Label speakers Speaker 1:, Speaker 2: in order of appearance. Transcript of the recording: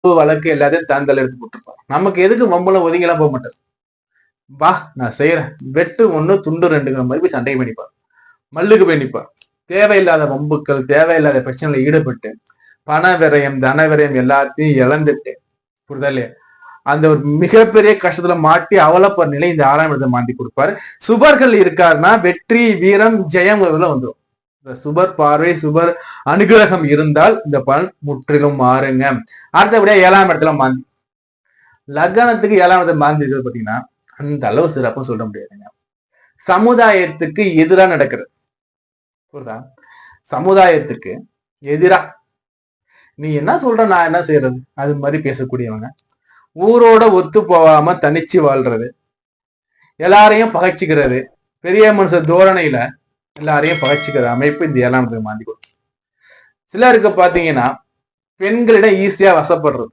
Speaker 1: வழக்கு எல்லாத்தையும் தந்தல் எடுத்து போட்டுருப்பான். நமக்கு எதுக்கு வம்புல ஒதுங்கி எல்லாம் போக மாட்டார். வா நான் செய்யறேன், வெட்டு ஒண்ணு துண்டு ரெண்டுங்கிற மாதிரி போய் சண்டை பண்ணிப்பார், மல்லுக்கு போய் நிற்பார். தேவையில்லாத வம்புக்கள், தேவையில்லாத பிரச்சனைகளை ஈடுபட்டு பண விரயம், தன விரயம் எல்லாத்தையும் இழந்துட்டு, புரிதா இல்லையா, அந்த ஒரு மிகப்பெரிய கஷ்டத்துல மாட்டி அவலப்படுற நிலை இந்த 6ஆம் இடத்தை மாட்டி கொடுப்பாரு. சுபர்கள் இருக்காருன்னா வெற்றி, வீரம், ஜெயம் வந்துடும். சுபர் பார்வை, சுபர் அனுகிரகம் இருந்தால் இந்த பலன் முற்றிலும் மாறுங்க. அடுத்தபடியா 7ஆம் இடத்துல மாந்தி. லக்னத்துக்கு 7ஆம் இடத்துல மாந்தி இருக்கிறது பாத்தீங்கன்னா அந்த அளவு சிறப்பும் சொல்ல முடியாதுங்க. சமுதாயத்துக்கு எதிரா நடக்கிறது, புரியுதா, சமுதாயத்துக்கு எதிரா நீ என்ன சொல்ற நான் என்ன செய்யறது அது மாதிரி பேசக்கூடியவங்க, ஊரோட ஒத்து போகாம தனிச்சு வாழ்றது, எல்லாரையும் பகைச்சிக்கிறது, பெரிய மனுஷ தோரணையில எல்லாரையும் பகைச்சிக்கிற அமைப்பு இந்த 7ஆம் இடத்துக்கு மாந்தி கொடுக்கும். சிலருக்கு பாத்தீங்கன்னா பெண்களிடம் ஈஸியா வசப்படுறது,